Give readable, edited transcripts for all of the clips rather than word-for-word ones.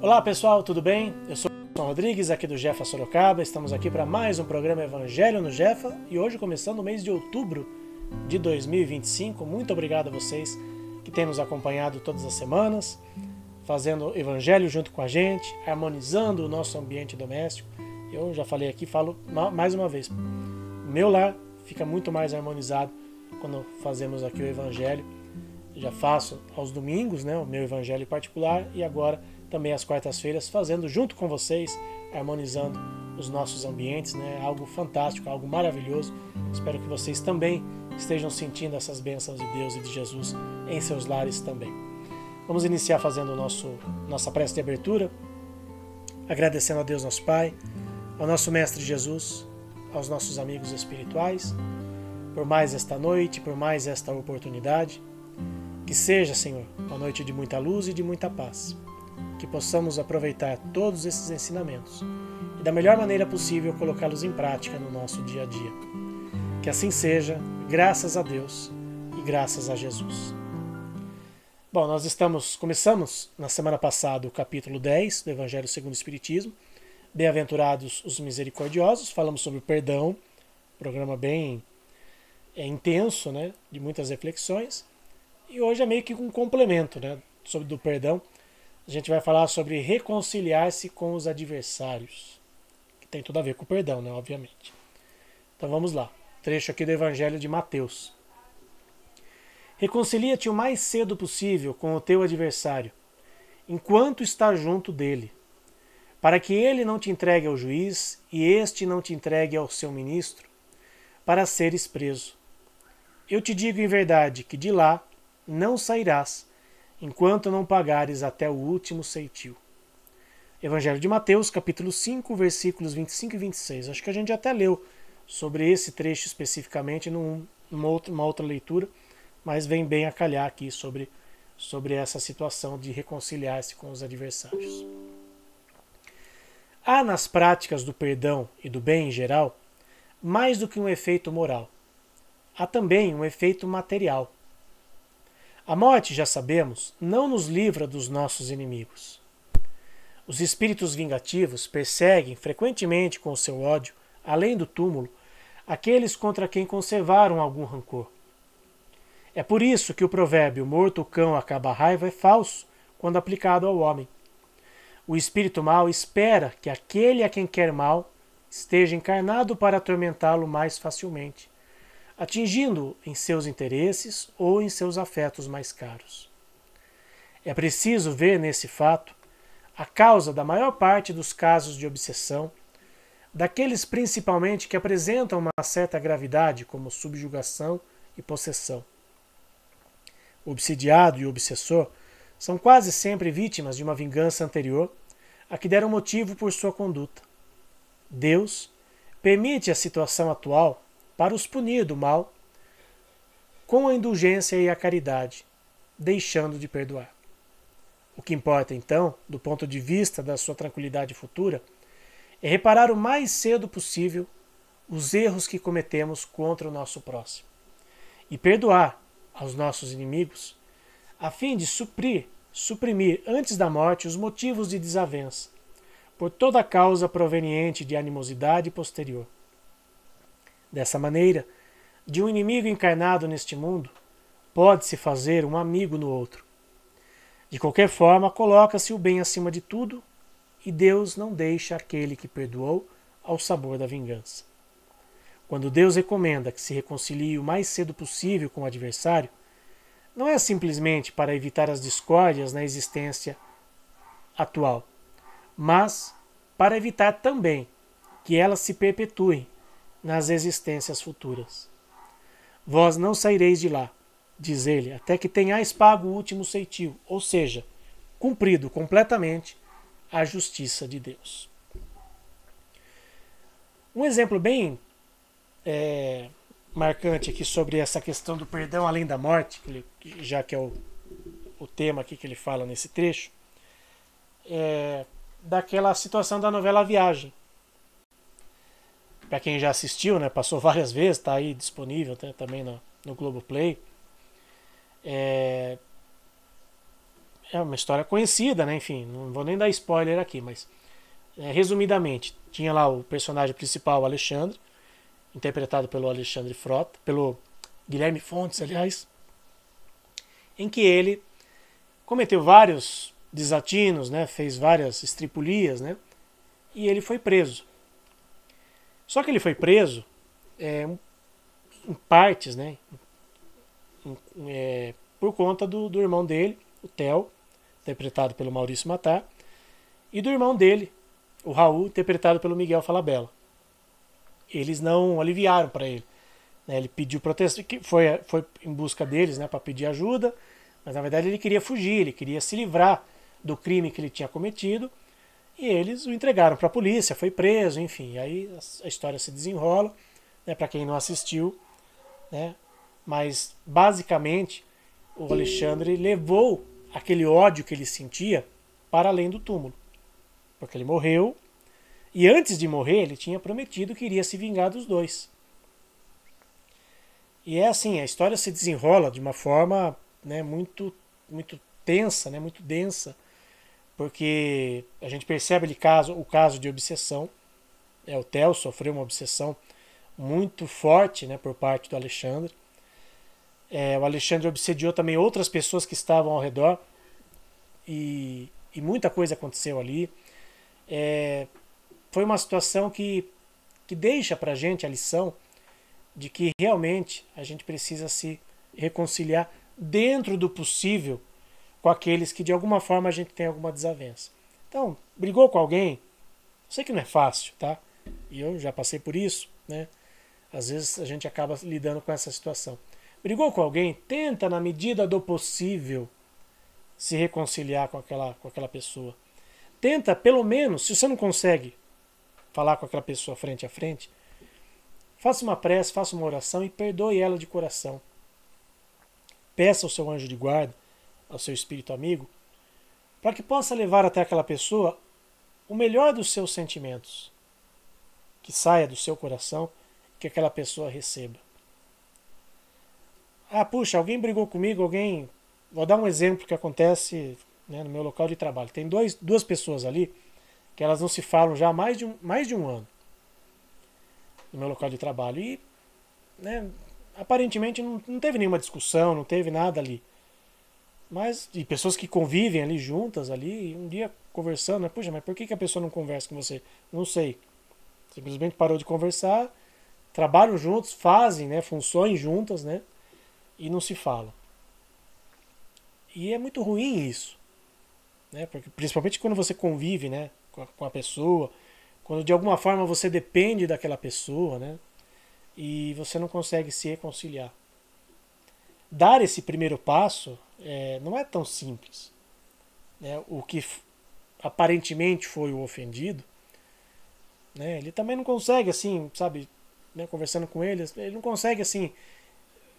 Olá pessoal, tudo bem? Eu sou o Rodrigues, aqui do Jefa Sorocaba. Estamos aqui para mais um programa Evangelho no Jefa e hoje começando o mês de outubro de 2025. Muito obrigado a vocês que têm nos acompanhado todas as semanas, fazendo Evangelho junto com a gente, harmonizando o nosso ambiente doméstico. Eu já falei aqui, falo mais uma vez, o meu lar fica muito mais harmonizado quando fazemos aqui o Evangelho. Já faço aos domingos, né, o meu Evangelho particular e agora também às quartas-feiras, fazendo junto com vocês, harmonizando os nossos ambientes, né? Algo fantástico, algo maravilhoso. Espero que vocês também estejam sentindo essas bênçãos de Deus e de Jesus em seus lares também. Vamos iniciar fazendo nossa prece de abertura, agradecendo a Deus nosso Pai, ao nosso Mestre Jesus, aos nossos amigos espirituais, por mais esta noite, por mais esta oportunidade. Que seja, Senhor, uma noite de muita luz e de muita paz. Que possamos aproveitar todos esses ensinamentos e da melhor maneira possível colocá-los em prática no nosso dia a dia. Que assim seja, graças a Deus e graças a Jesus. Bom, nós começamos na semana passada o capítulo 10 do Evangelho segundo o Espiritismo. Bem-aventurados os misericordiosos, falamos sobre o perdão, programa bem intenso, né, de muitas reflexões. E hoje é meio que um complemento, né, sobre do perdão. A gente vai falar sobre reconciliar-se com os adversários, que tem tudo a ver com o perdão, né, obviamente. Então vamos lá, trecho aqui do Evangelho de Mateus. Reconcilia-te o mais cedo possível com o teu adversário, enquanto está junto dele, para que ele não te entregue ao juiz e este não te entregue ao seu ministro, para seres preso. Eu te digo em verdade que de lá não sairás, enquanto não pagares até o último ceitil. Evangelho de Mateus, capítulo 5, versículos 25 e 26. Acho que a gente até leu sobre esse trecho especificamente numa outra leitura, mas vem bem a calhar aqui sobre essa situação de reconciliar-se com os adversários. Há nas práticas do perdão e do bem em geral mais do que um efeito moral. Há também um efeito material. A morte, já sabemos, não nos livra dos nossos inimigos. Os espíritos vingativos perseguem frequentemente com o seu ódio, além do túmulo, aqueles contra quem conservaram algum rancor. É por isso que o provérbio morto o cão acaba a raiva é falso quando aplicado ao homem. O espírito mau espera que aquele a quem quer mal esteja encarnado para atormentá-lo mais facilmente, atingindo-o em seus interesses ou em seus afetos mais caros. É preciso ver nesse fato a causa da maior parte dos casos de obsessão, daqueles principalmente que apresentam uma certa gravidade, como subjugação e possessão. O obsidiado e o obsessor são quase sempre vítimas de uma vingança anterior a que deram motivo por sua conduta. Deus permite a situação atual para os punir do mal com a indulgência e a caridade, deixando de perdoar. O que importa, então, do ponto de vista da sua tranquilidade futura, é reparar o mais cedo possível os erros que cometemos contra o nosso próximo e perdoar aos nossos inimigos, a fim de suprimir antes da morte os motivos de desavença, por toda causa proveniente de animosidade posterior. Dessa maneira, de um inimigo encarnado neste mundo, pode-se fazer um amigo no outro. De qualquer forma, coloca-se o bem acima de tudo e Deus não deixa aquele que perdoou ao sabor da vingança. Quando Deus recomenda que se reconcilie o mais cedo possível com o adversário, não é simplesmente para evitar as discórdias na existência atual, mas para evitar também que elas se perpetuem nas existências futuras. Vós não saireis de lá, diz ele, até que tenhais pago o último ceitil, ou seja, cumprido completamente a justiça de Deus. Um exemplo bem marcante aqui sobre essa questão do perdão além da morte, já que é o tema aqui que ele fala nesse trecho, é daquela situação da novela A Viagem. Para quem já assistiu, né, passou várias vezes, está aí disponível também no Globoplay. é uma história conhecida, né? Enfim, não vou nem dar spoiler aqui, mas resumidamente, tinha lá o personagem principal, o Alexandre, interpretado pelo Alexandre Frota, pelo Guilherme Fontes, aliás, em que ele cometeu vários desatinos, né? Fez várias estripulias, né? E ele foi preso. Só que ele foi preso em partes, né? Por conta do irmão dele, o Theo, interpretado pelo Maurício Matar, e do irmão dele, o Raul, interpretado pelo Miguel Falabella. Eles não aliviaram para ele. Né? Ele pediu proteção, foi em busca deles, né, para pedir ajuda, mas na verdade ele queria fugir, ele queria se livrar do crime que ele tinha cometido, e eles o entregaram para a polícia, foi preso, enfim. Aí a história se desenrola, né, para quem não assistiu, né, mas basicamente o Alexandre levou aquele ódio que ele sentia para além do túmulo, porque ele morreu, e antes de morrer ele tinha prometido que iria se vingar dos dois. E é assim, a história se desenrola de uma forma, né, muito tensa, né, muito densa, porque a gente percebe o caso de obsessão. O Theo sofreu uma obsessão muito forte, né, por parte do Alexandre. O Alexandre obsediou também outras pessoas que estavam ao redor, e muita coisa aconteceu ali. Foi uma situação que deixa pra gente a lição de que realmente a gente precisa se reconciliar dentro do possível com aqueles que de alguma forma a gente tem alguma desavença. Então, brigou com alguém, sei que não é fácil, tá? E eu já passei por isso, né? Às vezes a gente acaba lidando com essa situação. Brigou com alguém, tenta na medida do possível se reconciliar com aquela pessoa. Tenta, pelo menos, se você não consegue falar com aquela pessoa frente a frente, faça uma prece, faça uma oração e perdoe ela de coração. Peça ao seu anjo de guarda, ao seu espírito amigo, para que possa levar até aquela pessoa o melhor dos seus sentimentos, que saia do seu coração, que aquela pessoa receba. Ah, puxa, alguém brigou comigo, alguém... Vou dar um exemplo que acontece, né, no meu local de trabalho. Tem duas pessoas ali que elas não se falam já há mais de um ano no meu local de trabalho. E, né, aparentemente não teve nenhuma discussão, não teve nada ali. Mas, e pessoas que convivem ali juntas, ali, um dia conversando, né? Puxa, mas por que a pessoa não conversa com você? Não sei. Simplesmente parou de conversar, trabalham juntos, fazem, né, funções juntas, né? E não se falam. E é muito ruim isso, né? Porque, principalmente quando você convive, né, com a pessoa, quando de alguma forma você depende daquela pessoa, né? E você não consegue se reconciliar. Dar esse primeiro passo não é tão simples. Né? O que aparentemente foi o ofendido, né, ele também não consegue, assim, sabe, né, conversando com ele não consegue, assim,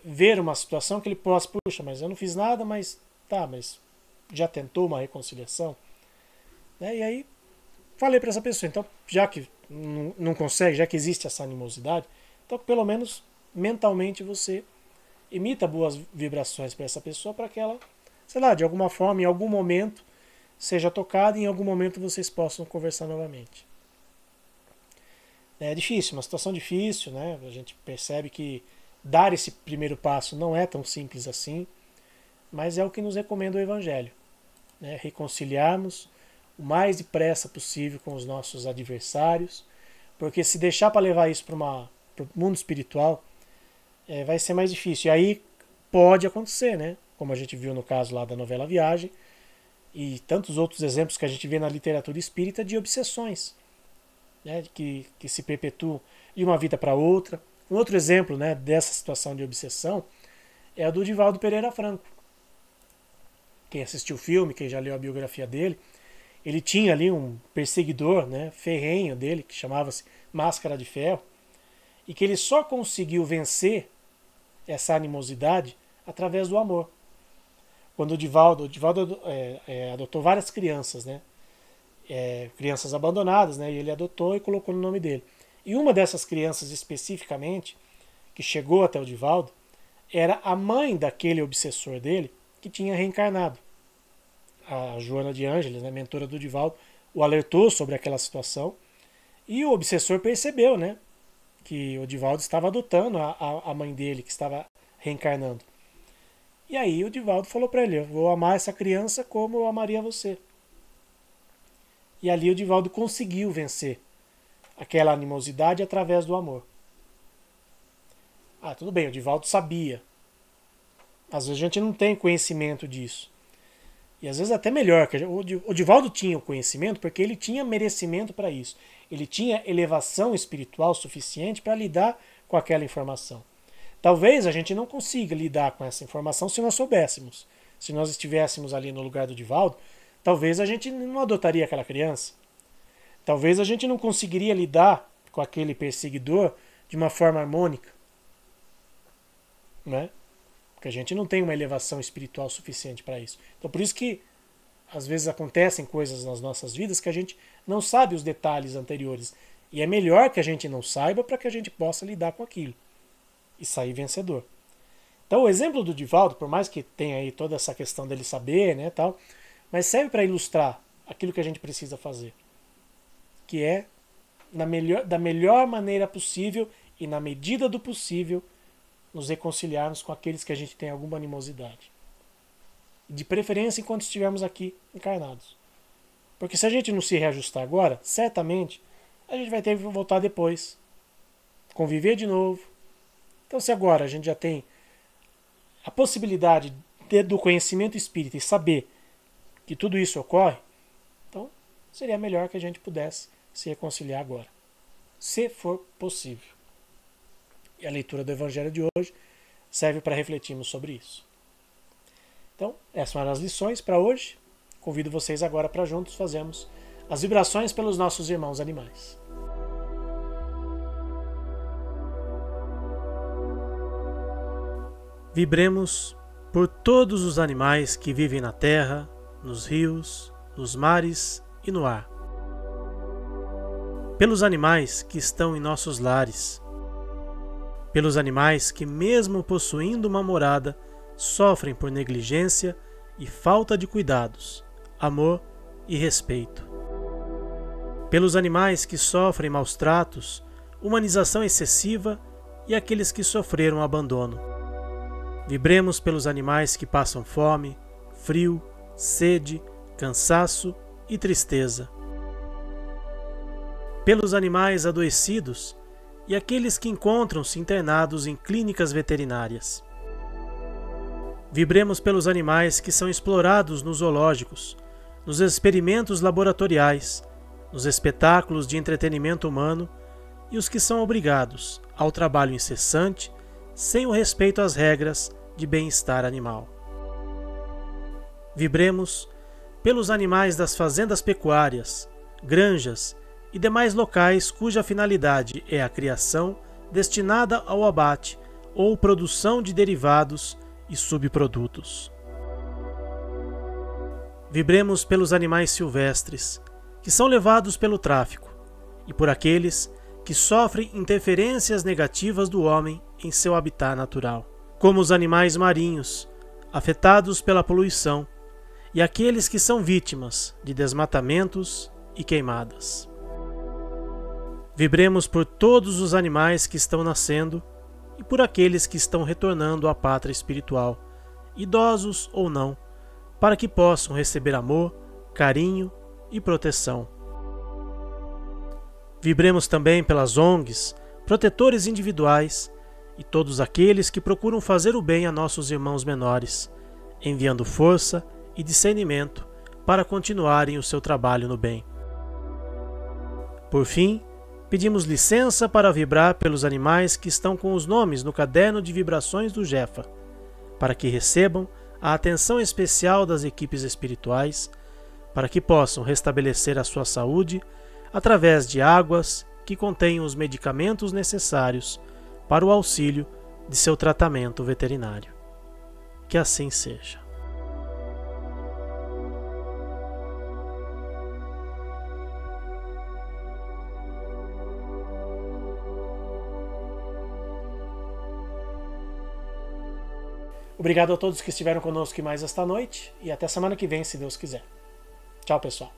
ver uma situação que ele possa, puxa, mas eu não fiz nada, mas já tentou uma reconciliação? Né? E aí falei para essa pessoa, então, já que não consegue, já que existe essa animosidade, então pelo menos mentalmente você emita boas vibrações para essa pessoa, para que ela, sei lá, de alguma forma, em algum momento, seja tocada e em algum momento vocês possam conversar novamente. É difícil, uma situação difícil, né? A gente percebe que dar esse primeiro passo não é tão simples assim, mas é o que nos recomenda o Evangelho. Né? Reconciliarmos o mais depressa possível com os nossos adversários, porque se deixar para levar isso para o mundo espiritual, vai ser mais difícil. E aí pode acontecer, né? Como a gente viu no caso lá da novela Viagem, e tantos outros exemplos que a gente vê na literatura espírita de obsessões, né? que se perpetuam de uma vida para outra. Um outro exemplo, né, dessa situação de obsessão é o do Divaldo Pereira Franco. Quem assistiu o filme, quem já leu a biografia dele, ele tinha ali um perseguidor, né, ferrenho dele, que chamava-se Máscara de Ferro, e que ele só conseguiu vencer essa animosidade através do amor. Quando o Divaldo adotou várias crianças, né, crianças abandonadas, né, e ele adotou e colocou no nome dele. E uma dessas crianças especificamente, que chegou até o Divaldo, era a mãe daquele obsessor dele que tinha reencarnado. a Joana de Ângeles, né, mentora do Divaldo, o alertou sobre aquela situação. E o obsessor percebeu, né, que o Divaldo estava adotando a mãe dele, que estava reencarnando. E aí o Divaldo falou para ele: eu vou amar essa criança como eu amaria você. E ali o Divaldo conseguiu vencer aquela animosidade através do amor. Ah, tudo bem, o Divaldo sabia. Às vezes a gente não tem conhecimento disso. E às vezes até melhor, que o Divaldo tinha o conhecimento porque ele tinha merecimento para isso. Ele tinha elevação espiritual suficiente para lidar com aquela informação. Talvez a gente não consiga lidar com essa informação se nós soubéssemos. Se nós estivéssemos ali no lugar do Divaldo, talvez a gente não adotaria aquela criança. Talvez a gente não conseguiria lidar com aquele perseguidor de uma forma harmônica. Né? Porque a gente não tem uma elevação espiritual suficiente para isso. Então por isso que às vezes acontecem coisas nas nossas vidas que a gente não sabe os detalhes anteriores. E é melhor que a gente não saiba para que a gente possa lidar com aquilo e sair vencedor. Então o exemplo do Divaldo, por mais que tenha aí toda essa questão dele saber, né, tal, mas serve para ilustrar aquilo que a gente precisa fazer, que é da melhor maneira possível e na medida do possível nos reconciliarmos com aqueles que a gente tem alguma animosidade. De preferência enquanto estivermos aqui encarnados. Porque se a gente não se reajustar agora, certamente a gente vai ter que voltar depois. Conviver de novo. Então se agora a gente já tem a possibilidade do conhecimento espírita e saber que tudo isso ocorre, então seria melhor que a gente pudesse se reconciliar agora. Se for possível. E a leitura do Evangelho de hoje serve para refletirmos sobre isso. Então, essas são as lições para hoje. Convido vocês agora para juntos fazermos as vibrações pelos nossos irmãos animais. Vibremos por todos os animais que vivem na terra, nos rios, nos mares e no ar. Pelos animais que estão em nossos lares. Pelos animais que, mesmo possuindo uma morada, sofrem por negligência e falta de cuidados, amor e respeito. Pelos animais que sofrem maus tratos, humanização excessiva e aqueles que sofreram abandono. Vibremos pelos animais que passam fome, frio, sede, cansaço e tristeza. Pelos animais adoecidos e aqueles que encontram-se internados em clínicas veterinárias. Vibremos pelos animais que são explorados nos zoológicos, nos experimentos laboratoriais, nos espetáculos de entretenimento humano e os que são obrigados ao trabalho incessante sem o respeito às regras de bem-estar animal. Vibremos pelos animais das fazendas pecuárias, granjas e demais locais cuja finalidade é a criação destinada ao abate ou produção de derivados e subprodutos. Vibremos pelos animais silvestres, que são levados pelo tráfico, e por aqueles que sofrem interferências negativas do homem em seu habitat natural, como os animais marinhos, afetados pela poluição, e aqueles que são vítimas de desmatamentos e queimadas. Vibremos por todos os animais que estão nascendo e por aqueles que estão retornando à pátria espiritual, idosos ou não, para que possam receber amor, carinho e proteção. Vibremos também pelas ONGs, protetores individuais e todos aqueles que procuram fazer o bem a nossos irmãos menores, enviando força e discernimento para continuarem o seu trabalho no bem. Por fim, pedimos licença para vibrar pelos animais que estão com os nomes no caderno de vibrações do Jefa, para que recebam a atenção especial das equipes espirituais, para que possam restabelecer a sua saúde através de águas que contenham os medicamentos necessários para o auxílio de seu tratamento veterinário. Que assim seja. Obrigado a todos que estiveram conosco mais esta noite e até semana que vem, se Deus quiser. Tchau, pessoal.